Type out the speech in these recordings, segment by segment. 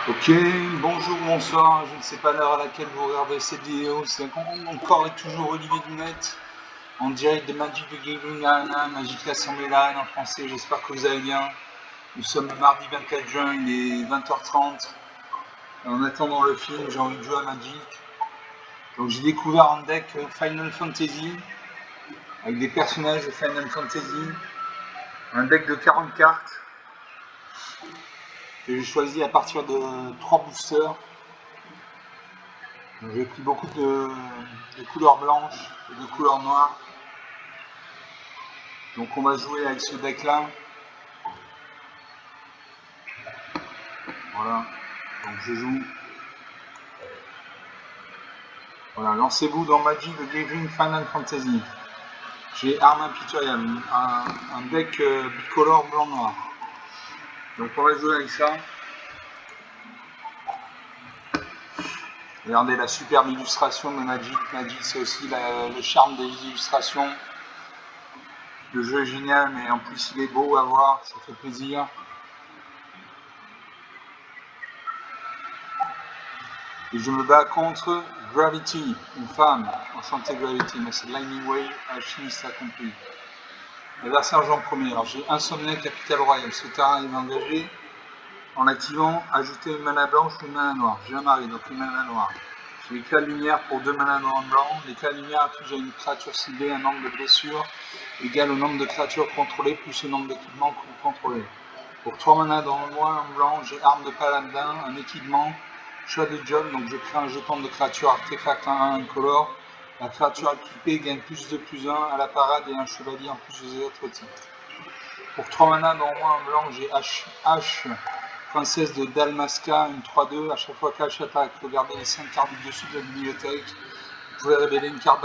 Ok, bonjour, bonsoir, je ne sais pas l'heure à laquelle vous regardez cette vidéo, c'est encore et toujours Olivier Dunette, en direct de Magic the Gathering Arena, Magic Assembly Line en français, j'espère que vous allez bien. Nous sommes le mardi 24 juin, il est 20h30, en attendant le film, j'ai envie de jouer à Magic. Donc j'ai découvert un deck Final Fantasy, avec des personnages de Final Fantasy, un deck de 40 cartes, que j'ai choisi à partir de 3 boosters. J'ai pris beaucoup de couleurs blanches et de couleurs noires. Donc on va jouer avec ce deck là. Voilà. Donc je joue. Voilà, lancez-vous dans Magic the Gathering Final Fantasy. J'ai arme impitoyable, un deck bicolore blanc-noir. Donc on va jouer avec ça. Regardez la superbe illustration de Magic. Magic c'est aussi le charme des illustrations. Le jeu est génial, mais en plus il est beau à voir, ça fait plaisir. Et je me bats contre Gravity, une femme. Enchantée Gravity, mais c'est Lightning Wave, alchimiste accompli. L'adversaire joue en premier. Alors j'ai un sommet Capital Royal. Ce terrain il est engagé. En l'activant, ajouter une mana blanche ou une mana noire. J'ai un mari, donc une mana noire. J'ai l'éclat de lumière pour 2 mana noirs blanc. L'éclat de lumière afflige à une créature ciblée un nombre de blessures égal au nombre de créatures contrôlées plus le nombre d'équipements que vous contrôlez. Pour 3 mana dans le noir en blanc, j'ai arme de paladin, un équipement, choix de job, donc je crée un jeton de créature artefact 1 incolore. La créature équipée gagne +2/+1 à la parade et un chevalier en plus des autres titres. Pour 3 mana dans le noir en blanc, j'ai H, princesse de Dalmasca, une 3/2. À chaque fois qu'H attaque, regardez les 5 cartes du dessus de la bibliothèque. Vous pouvez révéler une carte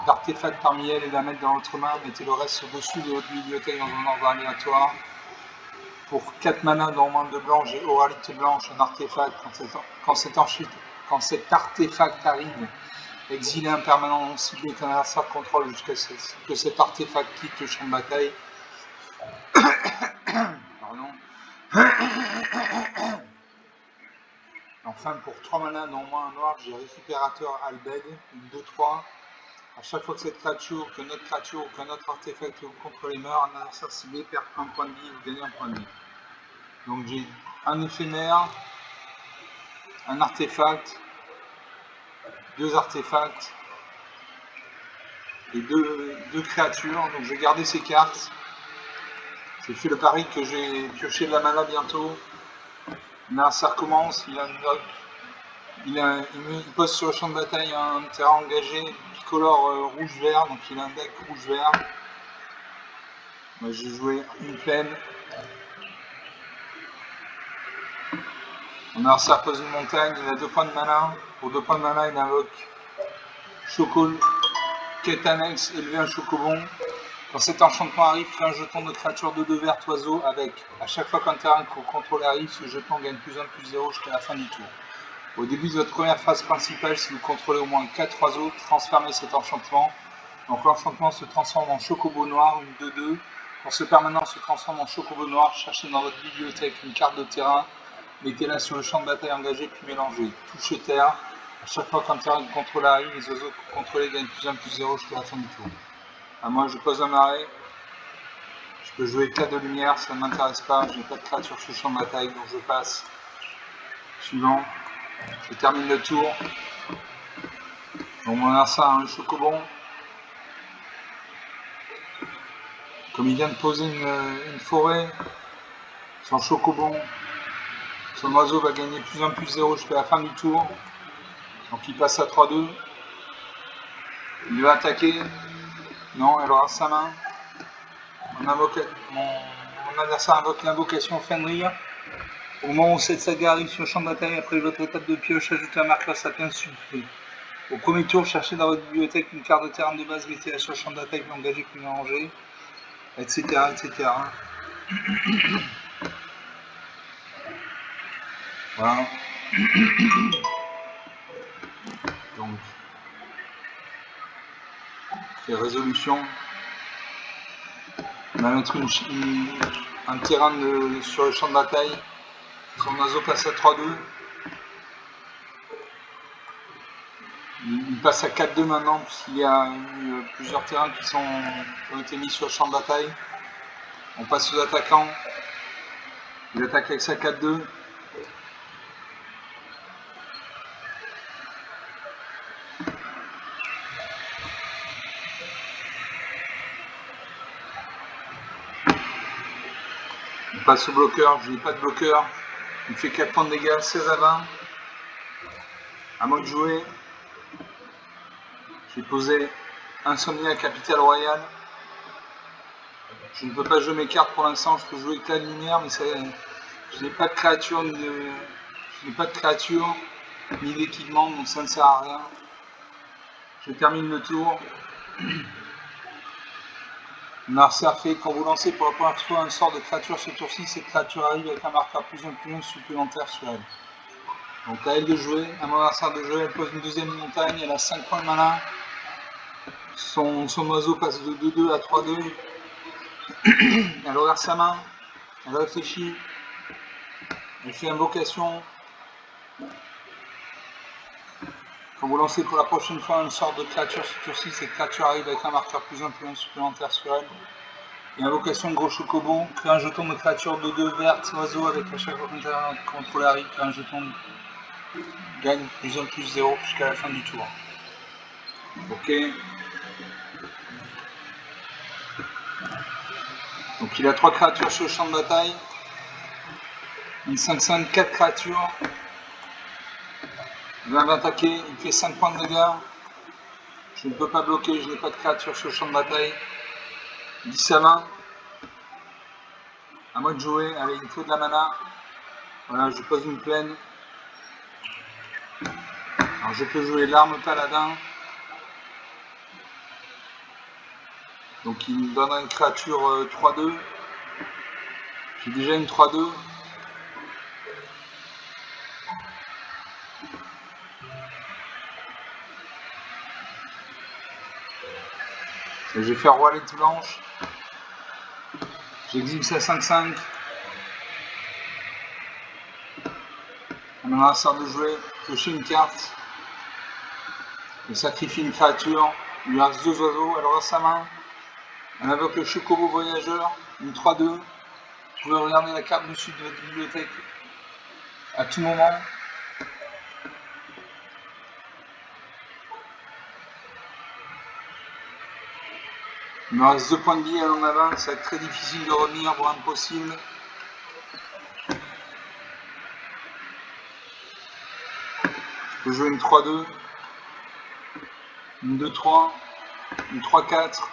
d'artefact parmi elles et la mettre dans votre main. Mettez le reste au-dessus de votre bibliothèque dans un ordre aléatoire. Pour 4 mana dans moins de blanc, j'ai Oralité Blanche, un artefact. Quand cet artefact arrive, exilez un permanent non ciblé qu'un adversaire contrôle jusqu'à ce que cet artefact quitte le champ de bataille. Pardon. Enfin, pour 3 mana dans moins un noir, j'ai Récupérateur Albed, une 2/3. À chaque fois que cette créature, que notre créature ou qu'un autre artefact que vous contrôlez meurt, un adversaire ciblé perd un point de vie ou gagne un point de vie. Donc j'ai un éphémère, un artefact, 2 artefacts et deux créatures. Donc je vais garder ces cartes. J'ai fait le pari que j'ai pioché de la mana bientôt. Là ça recommence, il a une note. Il pose sur le champ de bataille un terrain engagé bicolore rouge-vert, donc il a un deck rouge-vert. Moi j'ai joué une plaine. Mon adversaire pose une montagne, il a 2 points de mana. Pour 2 points de mana, il invoque Chocol, quête annexe, élever un chocobon. Quand cet enchantement arrive, crée un jeton de créature de 2 verts oiseau avec, à chaque fois qu'un terrain que vous contrôlez arrive, ce jeton gagne +1/+0 jusqu'à la fin du tour. Au début de votre première phase principale, si vous contrôlez au moins 4 oiseaux, transformez cet enchantement. Donc l'enchantement se transforme en chocobo noir, une 2/2. Quand ce permanent se transforme en chocobo noir, cherchez dans votre bibliothèque une carte de terrain, mettez-la sur le champ de bataille engagé puis mélangez. Touchez terre. À chaque fois qu'un terrain que vous contrôlez arrive, les oiseaux que vous contrôlez gagnent +1/+0 jusqu'à la fin du tour. Moi je pose un marais. Je peux jouer éclat de lumière, ça ne m'intéresse pas, je n'ai pas de créature sur le champ de bataille, donc je passe. Suivant. Je termine le tour. Donc mon adversaire a un chocobon. Comme il vient de poser une forêt, son chocobon, son oiseau va gagner +1/+0 jusqu'à la fin du tour. Donc il passe à 3/2. Il va attaquer. Non, elle aura sa main. Mon adversaire invoque l'invocation Fenrir. Au moment où cette saga arrive sur le champ de bataille, après votre étape de pioche, ajoutez un marqueur sapiens sulfuré. Au premier tour, cherchez dans votre bibliothèque une carte de terrain de base, mettez-la sur le champ de bataille, puis engagez, puis mélangez, etc. etc. Voilà. Donc, c'est résolution. On va mettre un terrain sur le champ de bataille. Son oiseau passe à 3/2. Il passe à 4-2 maintenant, puisqu'il y a eu plusieurs terrains qui ont été mis sur le champ de bataille. On passe aux attaquants. Il attaque avec sa 4-2. On passe au bloqueur, je n'ai pas de bloqueur. Il fait 4 points de dégâts, 16 à 20. À moi de jouer. J'ai posé Insomnia Capital Royal. Je ne peux pas jouer mes cartes pour l'instant, je peux jouer Éclat de lumière, mais je n'ai pas de créature ni d'équipement, donc ça ne sert à rien. Je termine le tour. Narcer fait, quand vous lancez pour la première fois un sort de créature ce tour-ci, cette créature arrive avec un marqueur +1/+1 supplémentaire sur elle. Donc à elle de jouer, à mon adversaire de jouer, elle pose une deuxième montagne, elle a 5 points de mana. Son oiseau passe de 2-2 à 3-2. Elle regarde sa main, elle réfléchit, elle fait invocation. Quand vous lancez pour la prochaine fois une sorte de créature ce tour-ci, cette créature arrive avec un marqueur +1/+1 supplémentaire sur elle. Et invocation de gros chocobo, crée un jeton de créature de 2 verte, oiseau, avec à chaque fois qu'un contrôle arrive, crée un jeton, gagne +1/+0 jusqu'à la fin du tour. Ok. Donc il a 3 créatures sur le champ de bataille. Une 5/5, 4 créatures. Il vient d'attaquer, il fait 5 points de dégâts. Je ne peux pas bloquer, je n'ai pas de créature sur le champ de bataille. 10 à 20. À moi de jouer, allez, il me faut de la mana. Voilà, je pose une plaine. Alors je peux jouer l'arme paladin. Donc il me donne une créature 3-2. J'ai déjà une 3-2. Et je vais faire roi lettre blanche. J'exhibe ça 5-5. On a un sort de jouer, piocher une carte. Je sacrifie une créature. Il lui reste 2 oiseaux. Elle aura sa main. Elle invoque le chocobo voyageur. Une 3-2. Vous pouvez regarder la carte dessus de votre bibliothèque à tout moment. Il me reste 2 points de vie, elle en a 20, ça va être très difficile de revenir, voire impossible. Je peux jouer une 3-2, une 2-3, une 3-4.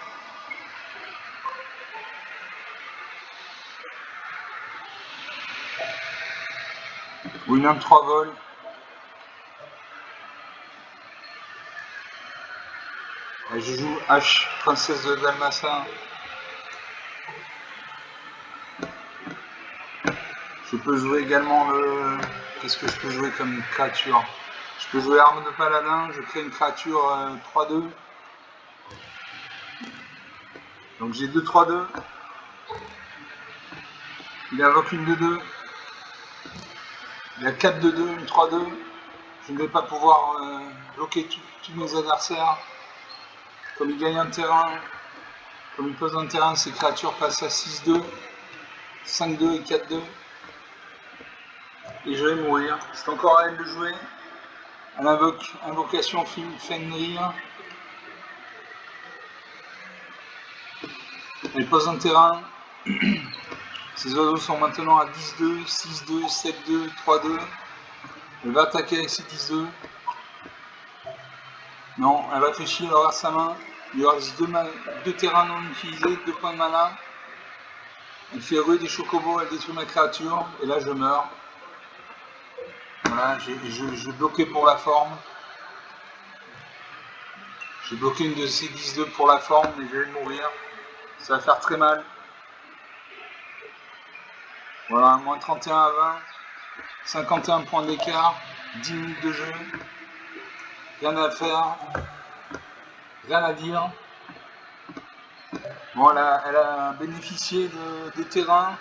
Ou une 1-3 vol. Et je joue H, princesse de Dalmassa. Je peux jouer également le... Qu'est-ce que je peux jouer comme créature? Je peux jouer arme de paladin, je crée une créature 3-2. Donc j'ai 2-3-2. Il invoque une 2-2. Il a 4-2-2, une 3-2. Je ne vais pas pouvoir bloquer tous mes adversaires. Comme il gagne un terrain, comme il pose un terrain, ses créatures passent à 6-2, 5-2 et 4-2. Et je vais mourir. C'est encore à elle de jouer. Elle invoque invocation Fenrir. Elle pose un terrain. Ses oiseaux sont maintenant à 10-2, 6-2, 7-2, 3-2. Elle va attaquer avec ses 10-2. Non, elle réfléchit, elle aura sa main. Il lui reste 2 terrains non utilisés, 2 points de mana. Elle fait ruer des chocobos, elle détruit ma créature. Et là, je meurs. Voilà, je bloqué pour la forme. J'ai bloqué une de ces 10-2 pour la forme, mais je vais mourir. Ça va faire très mal. Voilà, moins 31 à 20. 51 points d'écart. 10 minutes de jeu. Rien à faire. Rien à dire. Bon, elle a bénéficié des terrains.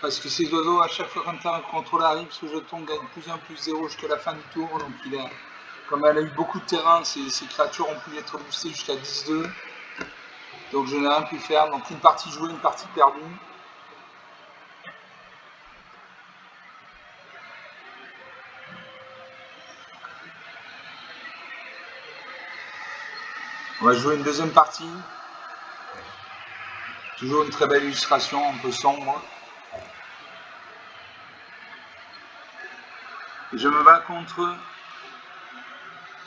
Parce que ces oiseaux, à chaque fois qu'un terrain de contrôle arrive, ce jeton gagne +1/+0 jusqu'à la fin du tour. Donc Comme elle a eu beaucoup de terrain, ces créatures ont pu être boostées jusqu'à 10-2. Donc je n'ai rien pu faire. Donc une partie jouée, une partie perdue. On va jouer une deuxième partie. Toujours une très belle illustration, un peu sombre. Et je me bats contre...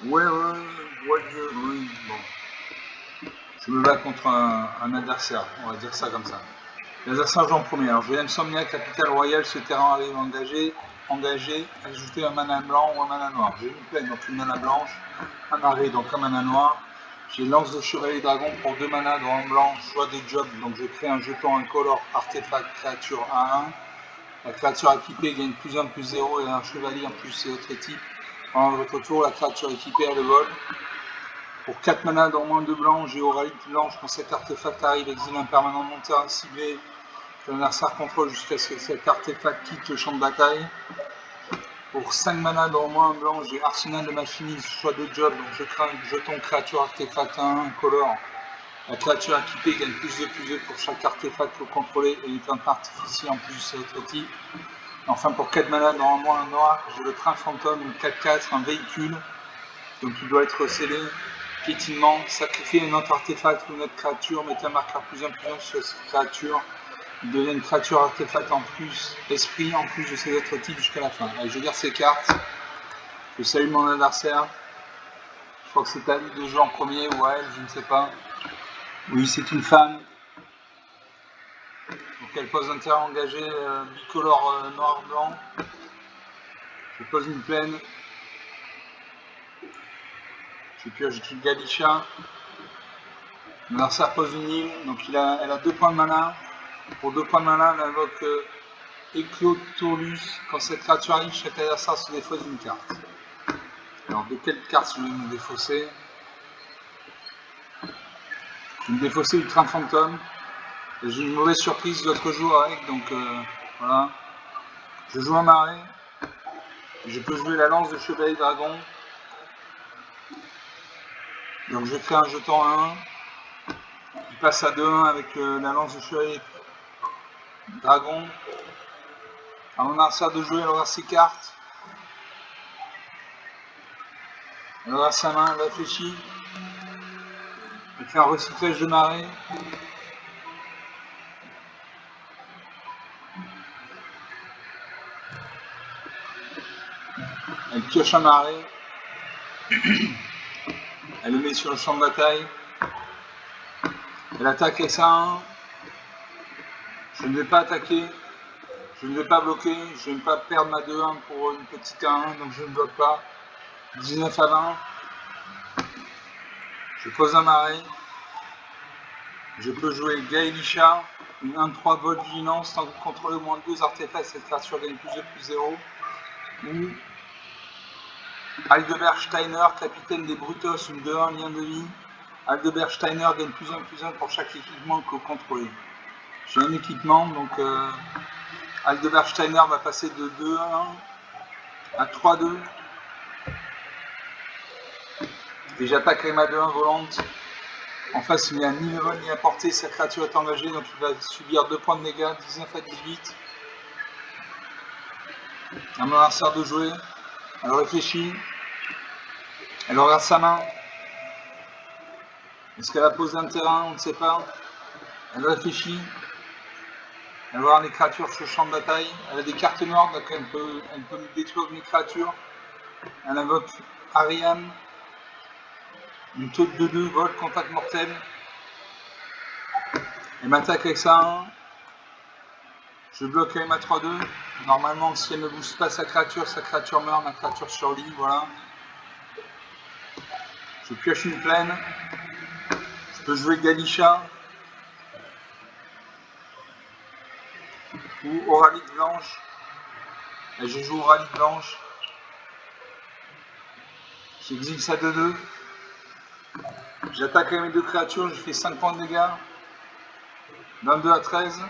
Ouais, oui, bon. Je me bats contre un adversaire, on va dire ça comme ça. L'adversaire joue en premier. Alors je vais Insomniac, Capital Royal, ce terrain arrive engagé, ajouter un mana blanc ou un mana noir. J'ai une plaine, donc une mana blanche, un arrêt, donc un mana noir. J'ai lance de chevalier dragon pour 2 mana dans un blanc, choix de job, donc je crée un jeton incolore, artefact, créature 1-1. La créature équipée gagne +1/+0 et un chevalier en plus et autres types. Pendant votre tour, la créature équipée a le vol. Pour 4 mana dans moins 2 blancs, j'ai Auralite blanche. Quand cet artefact arrive, exile un permanent de mon terrain ciblé que l'adversaire contrôle jusqu'à ce que cet artefact quitte le champ de bataille. Pour 5 mana dans moins 1 blanc, j'ai Arsenal de Machiniste, choix de job. Donc je crée un jeton créature artefact 1 incolore. La créature équipée gagne +2/+2 pour chaque artefact que vous contrôlez et est un artificier en plus et autres types. Enfin, pour 4 mana dans moins un noir, j'ai le train fantôme, une 4-4, un véhicule. Donc il doit être scellé. Piétinement, sacrifier un autre artefact ou une autre créature, mettez un marqueur +1/+1 sur cette créature. Il devient une créature artefact en plus, esprit en plus de ses autres types jusqu'à la fin. Allez, je garde ces cartes. Je salue mon adversaire. Je crois que c'est à lui de jouer en premier ou à elle, je ne sais pas. Oui, c'est une femme. Donc elle pose un terrain engagé bicolore noir-blanc. Je pose une plaine. Je pioche Galisha. L'adversaire pose une île, donc elle a 2 points de mana. Pour 2 points de mana, elle invoque Eclotorlus. Quand cette créature arrive, chaque adversaire se défausse d'une carte. Alors de quelle carte je vais me défausser? Je vais me défausser du train fantôme. J'ai une mauvaise surprise l'autre jour avec, donc voilà. Je joue un marais. Je peux jouer la lance de chevalier dragon. Donc je crée un jeton 1. Il passe à 2-1 avec la lance de chevalier dragon. À mon adversaire de jouer, elle aura ses cartes. Elle aura sa main, elle réfléchit. Elle fait un recyclage de marée. Elle pioche un marais. Elle le met sur le champ de bataille. Elle attaque avec sa 1. Je ne vais pas attaquer. Je ne vais pas bloquer. Je ne vais pas perdre ma 2-1 pour une petite 1, donc je ne bloque pas. 19 à 20. Je pose un marais. Je peux jouer Gaelisha, une 1-3 vol vigilance, tant que vous contrôlez au moins 2 artefacts, cette créature gagne +2/+0. Ou Aldebert Steiner, capitaine des Brutos, une 2-1 lien de vie. Aldebert Steiner gagne +1/+1 pour chaque équipement que vous contrôlez. J'ai un équipement, donc Aldebert Steiner va passer de 2-1 à 3-2. Et j'attaque avec ma 2-1 volante. En face, il n'y a ni le vol ni la portée, sa créature est engagée, donc il va subir 2 points de dégâts, 19 à 18. À mon adversaire de jouer, elle réfléchit, elle regarde sa main. Est-ce qu'elle a posé un terrain? On ne sait pas. Elle réfléchit, elle va voir les créatures sur le champ de bataille. Elle a des cartes noires, donc elle peut me détruire mes créatures. Elle invoque Ariane, une taupe de 2, vol, contact mortel. Elle m'attaque avec sa 1. Je bloque avec ma 3-2. Normalement, si elle ne booste pas sa créature meurt, ma créature survit, voilà. Je pioche une plaine. Je peux jouer Galisha. Ou Auralite blanche. Et je joue Auralite blanche. J'exile sa 2-2. J'attaque avec mes 2 créatures, je fais 5 points de dégâts. 22 à 13.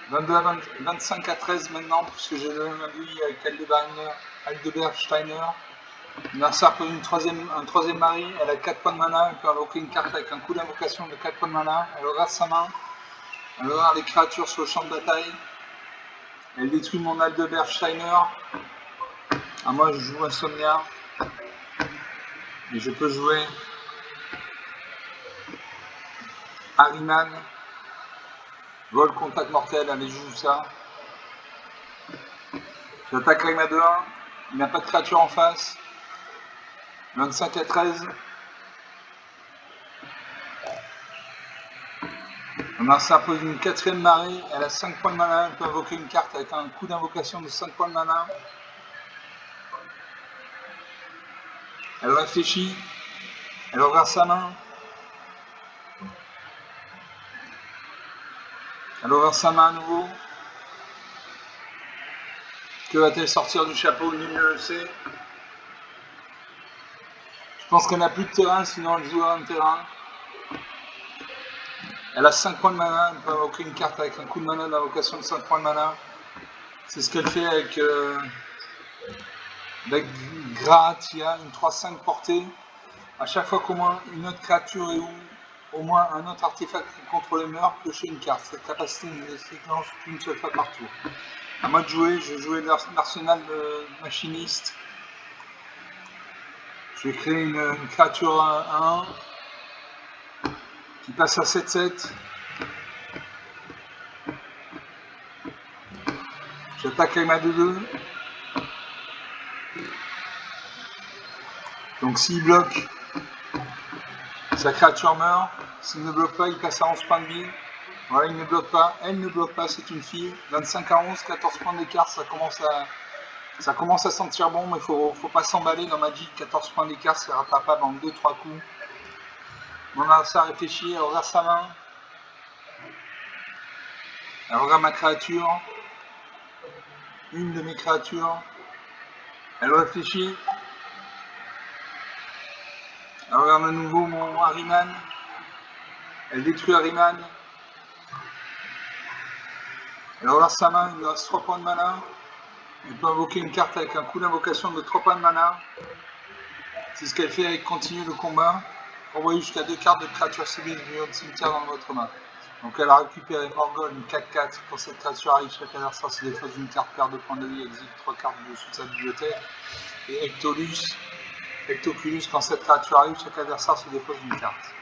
25 à 13 maintenant, puisque j'ai donné ma vie avec Aldebert Steiner. L'adversaire pose un troisième mari, elle a 4 points de mana, elle peut invoquer une carte avec un coup d'invocation de 4 points de mana, elle regarde sa main, elle regarde les créatures sur le champ de bataille, elle détruit mon Aldebert Shiner. Moi je joue Insomnia, et je peux jouer Harryman, vol contact mortel, allez je joue ça. J'attaque avec ma 2-1, il n'a pas de créature en face, 25 à 13. Ça pose une quatrième marée, elle a 5 points de mana, elle peut invoquer une carte avec un coup d'invocation de 5 points de mana. Elle réfléchit, elle regarde sa main. Elle regarde sa main à nouveau. Que va-t-elle sortir du chapeau? Nul ne le sait. Je pense qu'elle n'a plus de terrain, sinon elle jouera un terrain. Elle a 5 points de mana, elle peut invoquer une carte avec un coup de mana d'invocation de 5 points de mana. C'est ce qu'elle fait avec Gratia, une 3-5 portée. À chaque fois qu'au moins une autre créature et ou au moins un autre artefact contrôlé meurt, piocher une carte. Cette capacité ne se déclenche qu'une seule fois par tour. À moi de jouer, je vais jouer l'arsenal de machiniste. Je vais créer une créature à 1 qui passe à 7-7. J'attaque avec ma 2-2. Donc s'il bloque, sa créature meurt. S'il ne bloque pas, il passe à 11 points de vie. Voilà, il ne bloque pas. Elle ne bloque pas, c'est une fille. 25 à 11, 14 points d'écart, ça commence à sentir bon, mais faut pas s'emballer dans Magic. 14 points d'écart, c'est rattrapable en 2-3 coups. Mon adversaire réfléchit, elle regarde sa main. Elle regarde ma créature. Une de mes créatures. Elle réfléchit. Elle regarde à nouveau mon Harryman. Elle détruit Harryman. Elle regarde sa main, il lui reste 3 points de mana. Elle peut invoquer une carte avec un coup d'invocation de 3 points de mana. C'est ce qu'elle fait avec continuer le combat. Envoyez jusqu'à 2 cartes de créatures civiles du milieu de cimetière dans votre main. Donc elle a récupéré Morgone, une 4-4. Quand cette créature arrive, chaque adversaire se défausse d'une carte, perd 2 points de vie, exile 3 cartes dessus de sa bibliothèque. Et Ectoculus, quand cette créature arrive, chaque adversaire se défausse d'une carte.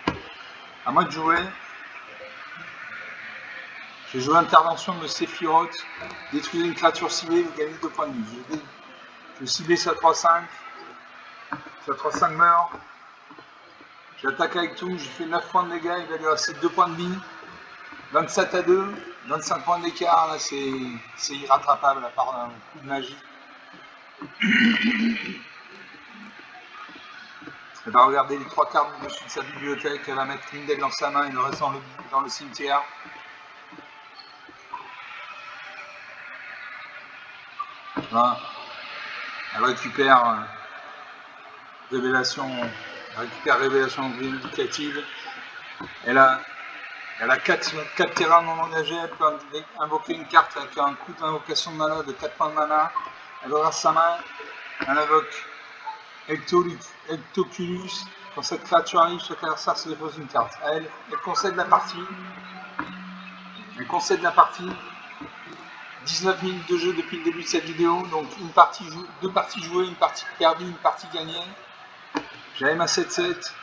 À moi de jouer. J'ai joué intervention de Sephiroth, détruire une créature ciblée, vous gagnez 2 points de vie. Je vais cibler sa 3-5, sa 3-5 meurt. J'attaque avec tout, j'ai fait 9 points de dégâts, il va lui rester 2 points de vie. 27 à 2, 25 points d'écart, là c'est irrattrapable à part un coup de magie. Elle va regarder les 3 cartes au-dessus de sa bibliothèque, elle va mettre une d'elles dans sa main et le reste dans le cimetière. Voilà. Elle récupère révélation vindicative. Elle a 4 terrains non engagés, elle peut invoquer une carte avec un coup d'invocation de mana de 4 points de mana. Elle regarde sa main, elle invoque Ectoculus. Quand cette créature arrive, chaque adversaire se dépose une carte. Elle concède la partie. Elle concède la partie. 19 minutes de jeu depuis le début de cette vidéo, donc 2 parties jouées, une partie perdue, une partie gagnée. J'avais ma 7-7.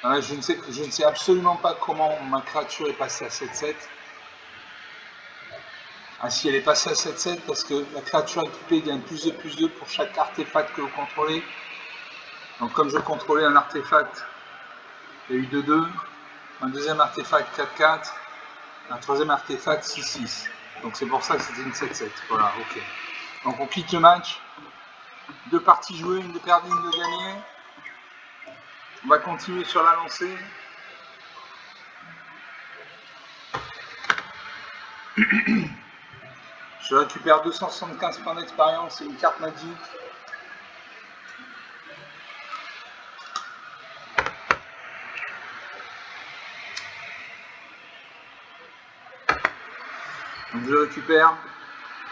Je ne sais absolument pas comment ma créature est passée à 7-7. Si elle est passée à 7-7 parce que la créature équipée gagne +2/+2 pour chaque artefact que vous contrôlez. Donc comme je contrôlais un artefact, il y a eu 2-2, un deuxième artefact 4-4, un troisième artefact 6-6. Donc c'est pour ça que c'était une 7-7. Voilà, ok. Donc on quitte le match. 2 parties jouées, une de perdue, une de gagnée. On va continuer sur la lancée. Je récupère 275 points d'expérience et une carte magique. Donc je récupère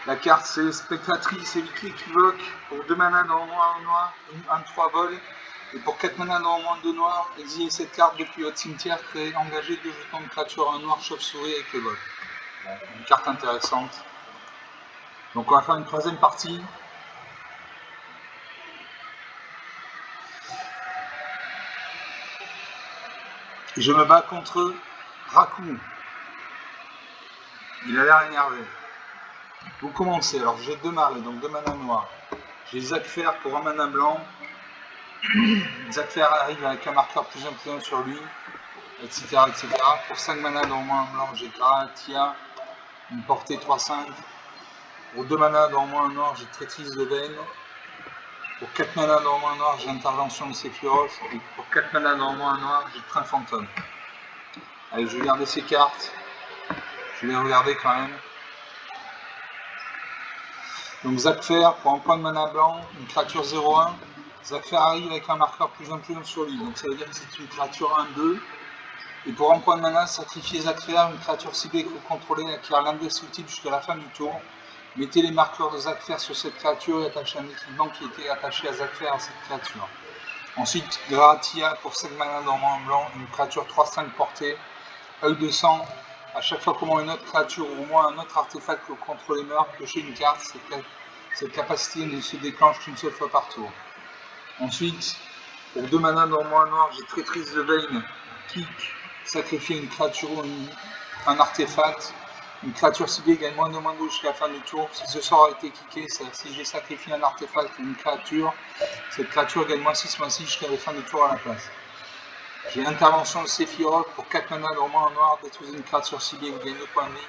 La carte c'est Spectatrice, évite l'équivoque, pour 2 manas dans noir, un 3 vol. Et pour 4 manas dans moins 2 noirs, exilez cette carte depuis votre cimetière, créez, engagez 2 jetons de créature, un noir chauve-souris avec le vol. Une carte intéressante. Donc on va faire une troisième partie. Et je me bats contre Raku. Il a l'air énervé. Vous commencez, alors j'ai 2 marées, donc 2 manas noirs. J'ai Zakfer pour 1 mana blanc. Zakfer arrive avec un marqueur plus 1 sur lui, etc. etc. Pour 5 mana dans moins un blanc, j'ai Gratia, une portée 3-5. Pour 2 mana dans moins un noir, j'ai Traîtrise de Veine. Pour 4 mana dans moins un noir, j'ai Intervention de Sephiroth. Et pour 4 mana dans moins un noir, j'ai Train Fantôme. Allez, je vais garder ces cartes. Je vais les regarder quand même. Donc Zakfer pour 1 point de mana blanc, une créature 0-1. Zakfer arrive avec un marqueur plus 1 sur lui. Donc ça veut dire que c'est une créature 1-2. Et pour 1 point de mana, sacrifiez Zakfer, une créature ciblée que vous contrôlez, acquiert l'indestructible jusqu'à la fin du tour. Mettez les marqueurs de Zakfer sur cette créature et attachez un équipement qui était attaché à Zakfer à cette créature. Ensuite, Gratia pour 5 mana dans moins blanc, une créature 3-5 portée, œil de sang. À chaque fois qu'au moins une autre créature ou au moins un autre artefact que vous contrôlez meurt, piochez une carte. Cette capacité ne se déclenche qu'une seule fois par tour. Ensuite, pour 2 mana dans moins noir, j'ai Traîtrise de Veine qui sacrifie une créature ou un artefact. Une créature ciblée gagne -2/-2 jusqu'à la fin du tour. Si ce sort a été kické, c'est-à-dire si j'ai sacrifié un artefact ou une créature, cette créature gagne -6/-6 jusqu'à la fin du tour à la place. J'ai Intervention de Sephiroth pour 4 mana dans moins un noir, détruisez une créature ciblée, vous gagnez 2 points de vie.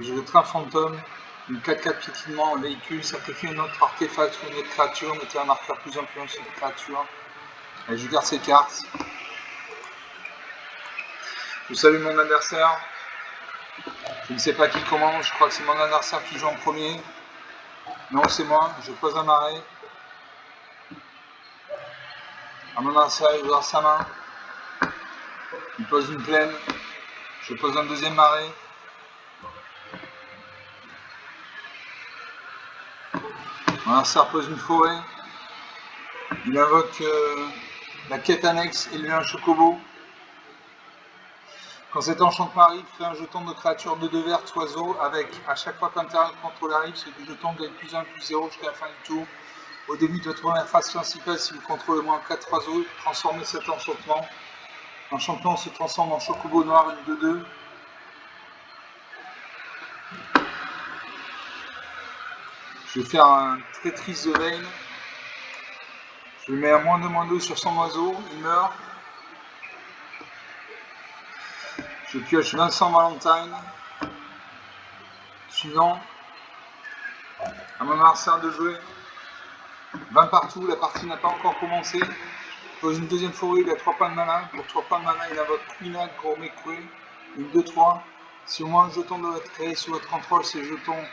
J'ai le Train Fantôme, une 4/4 piétinement en véhicule, sacrifiez un autre artefact ou une autre créature, mettez un marqueur plus 1 sur cette créature. Allez, je garde ces cartes. Je salue mon adversaire. Je ne sais pas qui commence, je crois que c'est mon adversaire qui joue en premier. Non, c'est moi, je pose un marais. À mon adversaire, il ouvre sa main. Il pose une plaine. Je pose un deuxième marais. Mon adversaire pose une forêt. Il invoque la quête annexe, élever un chocobo. Quand cet enchantement arrive, créez un jeton de créature de 2 vertes oiseau avec, à chaque fois qu'un terrain de contrôle arrive, ce jeton gagne +1/+0 jusqu'à la fin du tour. Au début de votre première phase principale, si vous contrôlez au moins 4 oiseaux, transformez cet enchantement. L'enchantement se transforme en chocobo noir, une 2/2. Je vais faire un Traîtrise de Veine. Je le mets à -2/-2 sur son oiseau, il meurt. Je pioche Vincent Valentine. Suivant. À mon adversaire de jouer. 20 partout, la partie n'a pas encore commencé. Je pose une deuxième forêt, il a 3 points de mana. Pour 3 points de mana, il invoque Quina, Gourmet Coué, une 2/3. Si au moins un jeton doit être créé sous votre contrôle, ces jetons,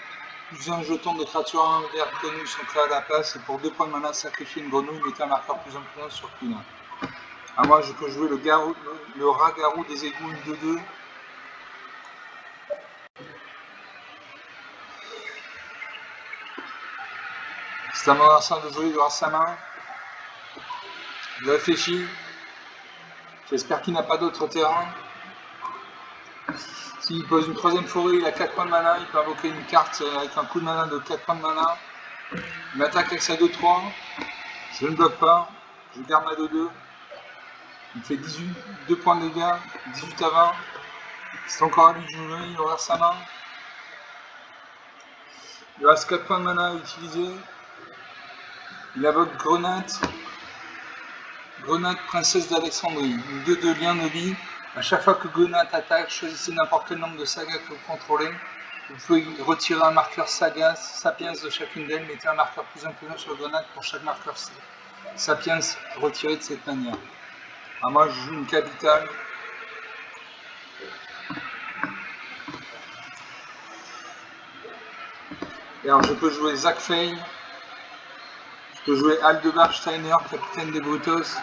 plus un jeton de créature 1 vert grenouille sont créés à la place. Et pour 2 points de mana, sacrifiez une grenouille, mettez un marqueur +1/+1 sur Quina. À moi, je peux jouer le rat-garou des égouts, une 2/2. C'est à mon adversaire de jouer, il aura sa main. Il réfléchit. J'espère qu'il n'a pas d'autre terrain. S'il pose une troisième forêt, il a 4 points de mana, il peut invoquer une carte avec un coup de mana de 4 points de mana. Il m'attaque avec sa 2/3. Je ne bloque pas. Je garde ma 2/2. Il fait 2 points de dégâts, 18/20. C'est encore à lui de jouer, il aura sa main. Il reste 4 points de mana à utiliser. Il invoque Grenade. Grenade Princesse d'Alexandrie. Une 2/2 lien de vie. À chaque fois que Grenade attaque, choisissez n'importe quel nombre de sagas que vous contrôlez. Vous pouvez retirer un marqueur saga, sapiens de chacune d'elles. Mettez un marqueur +1/+1 sur Grenade pour chaque marqueur sapiens retiré de cette manière. Alors moi je joue une capitale. Et alors je peux jouer Zach Fay. Je peux jouer Aldebard Steiner, capitaine des Brutos.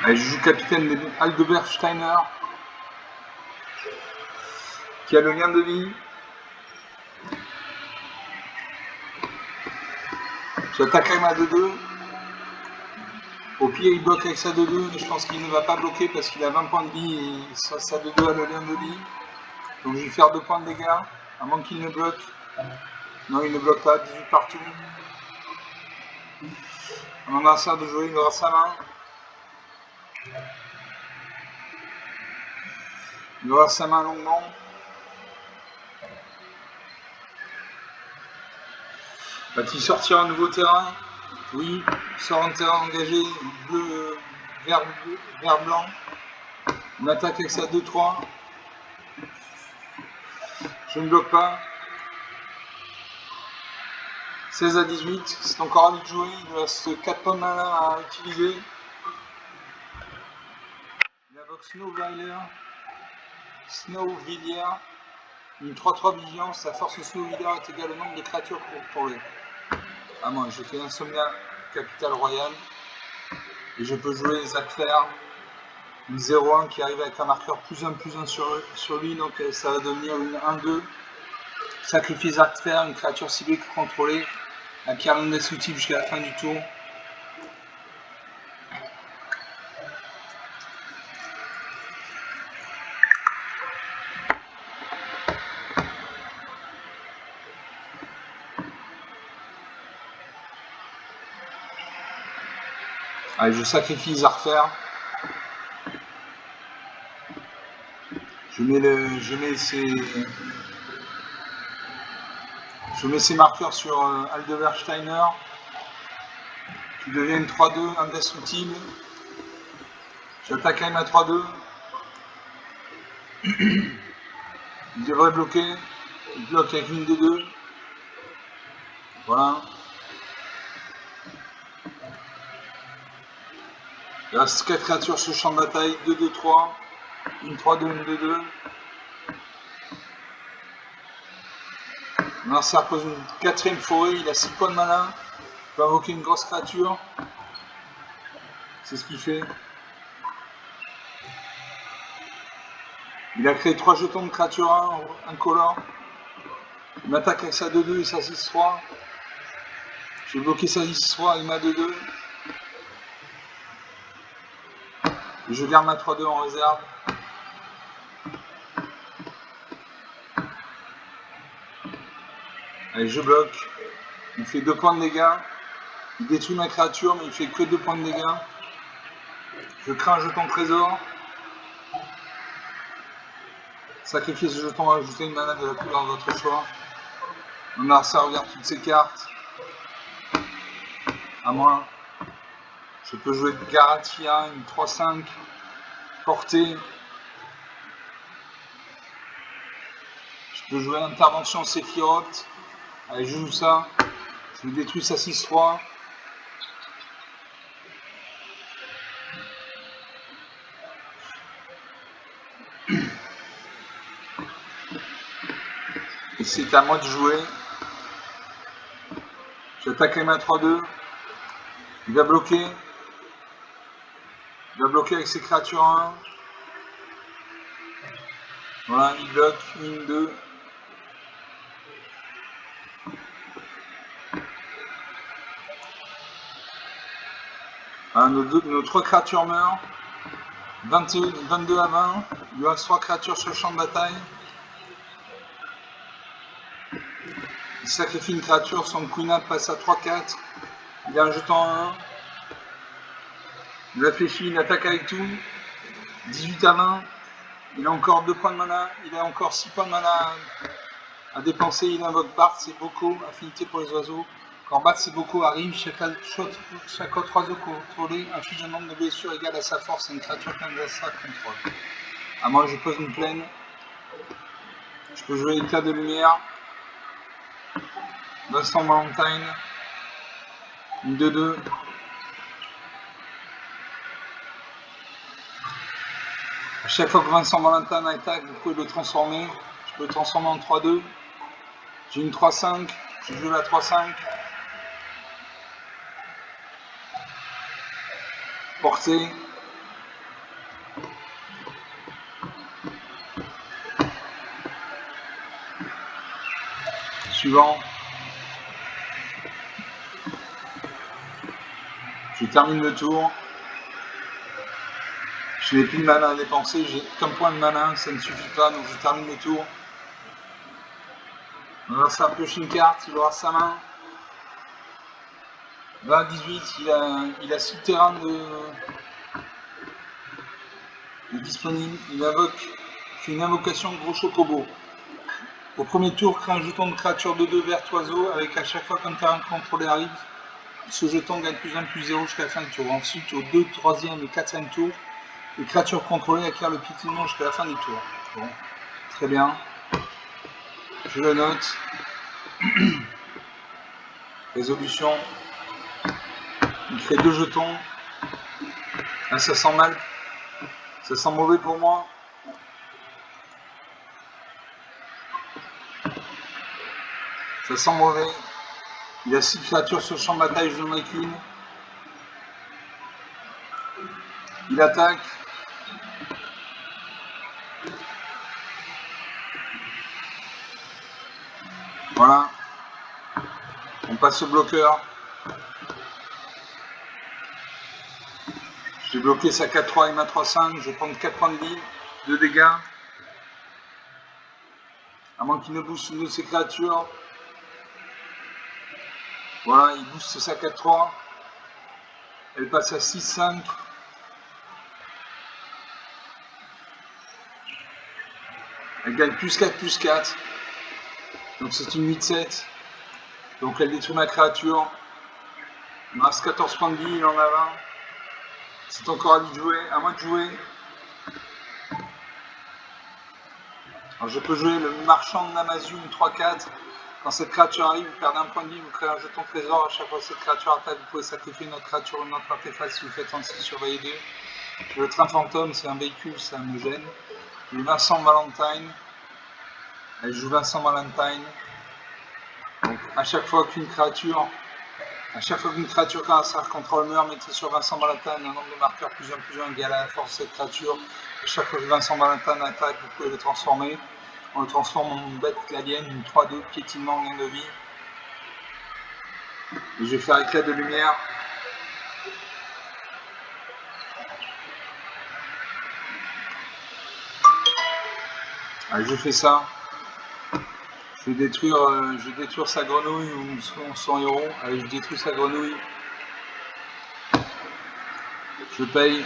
Allez, je joue capitaine Aldebert Steiner, qui a le lien de vie. J'attaque avec ma 2-2. Au pire, il bloque avec sa 2-2, mais je pense qu'il ne va pas bloquer parce qu'il a 20 points de vie et sa 2-2 a le lien de vie. Donc je vais faire 2 points de dégâts, à moins qu'il ne bloque. Non, il ne bloque pas, 18 partout. On en a ça de jouer, il aura sa main. Il aura sa main longuement. Va-t-il sortir un nouveau terrain? Oui, sort un terrain engagé, bleu, vert, blanc. On attaque avec sa 2-3. Je ne bloque pas. 16 à 18, c'est encore à lui de jouer, il lui reste 4 points de mana à utiliser. Il invoque Snowvilliers, une 3-3 vigilance, sa force Snowvilliers est égale au nombre de créatures contrôlées. Ah moi, j'ai fait Insomnia Capitale Royale, et je peux jouer les Akfer, une 0-1 qui arrive avec un marqueur +1/+1 sur lui, donc ça va devenir une 1-2. Sacrifice Akfer, une créature ciblée contrôlée, acquiert l'indestructible jusqu'à la fin du tour. Allez, je sacrifie Zarfer. Je mets ses marqueurs sur Aldebert Steiner, qui devient une 3-2 indestructible. J'attaque avec ma 3-2. Il devrait bloquer. Il bloque avec une 2-2. Voilà. Il reste 4 créatures sur le champ de bataille. 2-2-3. Une 3-2, une 2-2. L'adversaire pose une 4ème forêt. Il a 6 points de mana. Il peut invoquer une grosse créature. C'est ce qu'il fait. Il a créé 3 jetons de créature 1 incolore. Il m'attaque avec sa 2-2 et sa 6-3. J'ai bloqué sa 6-3 avec ma 2-2. Et je garde ma 3-2 en réserve. Allez, je bloque. Il fait 2 points de dégâts. Il détruit ma créature, mais il fait que 2 points de dégâts. Je crée un jeton trésor. Sacrifiez ce jeton à ajouter une mana de la couleur de votre choix. Mon adversaire regarde toutes ses cartes. À moi. Je peux jouer Garatia, une 3-5. Portée. Je peux jouer Intervention Sephiroth. Allez, je joue ça. Je lui détruis sa 6-3. Et c'est à moi de jouer. J'attaque avec ma 3-2. Il va bloquer. Il va bloquer avec ses créatures 1. Voilà, il bloque. 1, 2. Nos 3 créatures meurent. 22 à 20. Il lui reste 3 créatures sur le champ de bataille. Il sacrifie une créature, son Queen passe à 3-4. Il a un jeton 1. Il réfléchit, il attaque avec tout. 18 à 20. Il a encore 2 points de mana. Il a encore 6 points de mana à dépenser. Il invoque Bart, c'est beaucoup. Affinité pour les oiseaux. Quand Bart, c'est beaucoup arrive, chaque autre oiseau contrôlé inflige un nombre de blessures égal à sa force et une créature qu'un adversaire contrôle. À moi, je pose une plaine. Je peux jouer l'éclat de lumière. Vincent Valentine. Une 2-2. À chaque fois que Vincent Valentine attaque, vous pouvez le transformer. Je peux le transformer en 3-2. J'ai une 3-5. Je joue la 3-5. Portée. Suivant. Je termine le tour. Je n'ai plus de mana à dépenser, j'ai qu'un point de mana, ça ne suffit pas, donc je termine le tour. On va faire piocher une carte, il aura sa main. 20 18, il a 6 terrains de disponible. Il fait une invocation de gros chocobo. Au premier tour, crée un jeton de créature de 2 vert oiseau avec à chaque fois qu'un terrain contrôlé arrive, ce jeton gagne +1 +0 jusqu'à la fin du tour. Ensuite, au 2, 3e et 4e tour, les créatures contrôlées acquièrent le piétinement jusqu'à la fin du tour. Bon, très bien. Je le note. Résolution. Il crée 2 jetons. Ah, ça sent mal. Ça sent mauvais pour moi. Ça sent mauvais. Il a 6 créatures sur le champ de bataille, je n'en ai qu'une. Il attaque. Voilà. On passe au bloqueur. J'ai bloqué sa 4-3 et ma 3-5. Je vais prendre 4 points de vie, 2 dégâts. À moins qu'il ne booste une de ses créatures. Voilà, il booste sa 4-3. Elle passe à 6-5. Elle gagne +4/+4. Donc c'est une 8-7. Donc elle détruit ma créature. Il me reste 14 points de vie, il en a 20. C'est encore à lui de jouer, à moi de jouer. Alors je peux jouer le marchand de Namazium 3-4. Quand cette créature arrive, vous perdez un point de vie, vous créez un jeton trésor. À chaque fois que cette créature attaque, vous pouvez sacrifier une autre créature ou une autre artefact si vous faites 36 surveillé 2. J'ai le train fantôme, c'est un véhicule, ça me gêne. J'ai Vincent Valentine. Elle joue Vincent Valentine. Donc à chaque fois qu'une créature quand ça contrôle meurt, mettez sur Vincent Valentine un nombre de marqueurs +1/+1 égal à la force de cette créature. À chaque fois que Vincent Valentine attaque, vous pouvez le transformer. On le transforme en une bête gladienne, une 3-2, piétinement en gain de vie. Et je vais faire éclat de lumière. Allez, je fais ça. Je vais détruire sa grenouille ou son héros. Allez, je détruis sa grenouille. Je paye.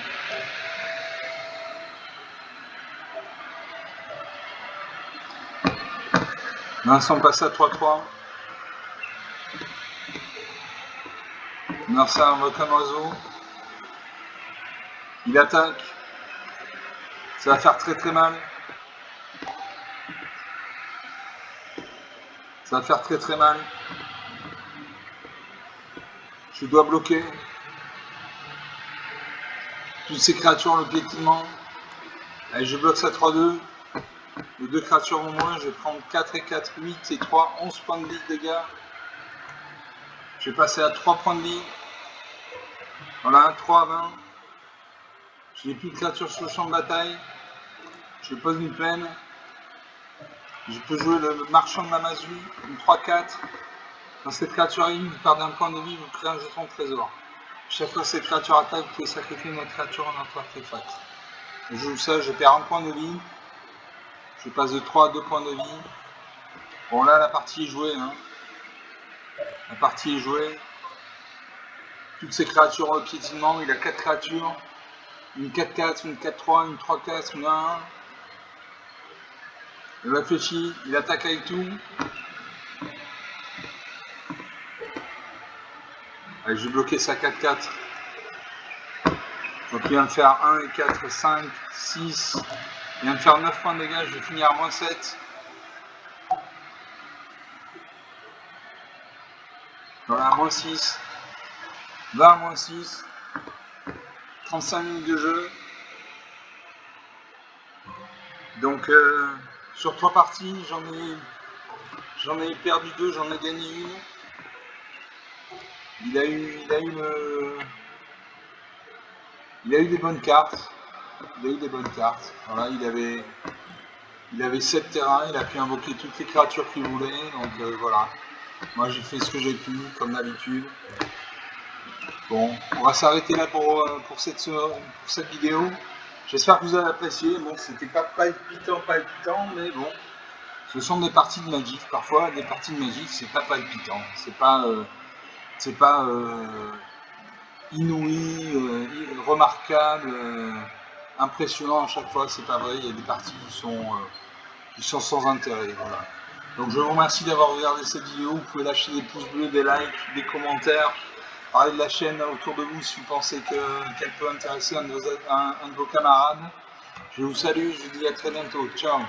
Vincent passe à 3-3. Vincent invoque un oiseau. Il attaque. Ça va faire très très mal. Ça va faire très très mal. Je dois bloquer. Toutes ces créatures ont le piétinement. Allez, je bloque ça 3-2. Les 2 créatures au moins, je vais prendre 4 et 4, 8 et 3, 11 points de vie de dégâts. Je vais passer à 3 points de vie. Voilà, 3 à 20. Je n'ai plus de créatures sur le champ de bataille. Je pose une peine. Je peux jouer le marchand de Namazu, une 3-4. Quand cette créature arrive, vous perdez un point de vie, vous créez un jeton de trésor. Chaque fois que cette créature attaque, vous pouvez sacrifier une autre créature en autre artefact. Je joue ça, je perds un point de vie. Je passe de 3 à 2 points de vie. Bon, là, la partie est jouée. Hein. La partie est jouée. Toutes ces créatures ont le piétinement. Il a 4 créatures. Une 4-4, une 4-3, une 3-4, une 1-1. Il réfléchit, il attaque avec tout. Allez, je vais bloquer sa 4-4. Donc il vient de faire 1 et 4, 5, 6. Il vient de faire 9 points de dégâts, je vais finir à -7. Voilà, -6. 20 -6. 35 minutes de jeu. Donc sur 3 parties, j'en ai perdu 2, j'en ai gagné une. Il a eu des bonnes cartes. Voilà, il avait Il avait 7 terrains, il a pu invoquer toutes les créatures qu'il voulait, donc voilà. Moi j'ai fait ce que j'ai pu, comme d'habitude. Bon, on va s'arrêter là pour cette vidéo. J'espère que vous avez apprécié. Bon, c'était pas palpitant, mais bon, ce sont des parties de Magic. Parfois, des parties de Magic, c'est pas palpitant, c'est pas inouï, remarquable, impressionnant à chaque fois. C'est pas vrai. Il y a des parties qui sont sans intérêt. Voilà. Donc, je vous remercie d'avoir regardé cette vidéo. Vous pouvez lâcher des pouces bleus, des likes, des commentaires. Parlez de la chaîne autour de vous si vous pensez qu'elle peut intéresser un de vos camarades. Je vous salue, je vous dis à très bientôt. Ciao.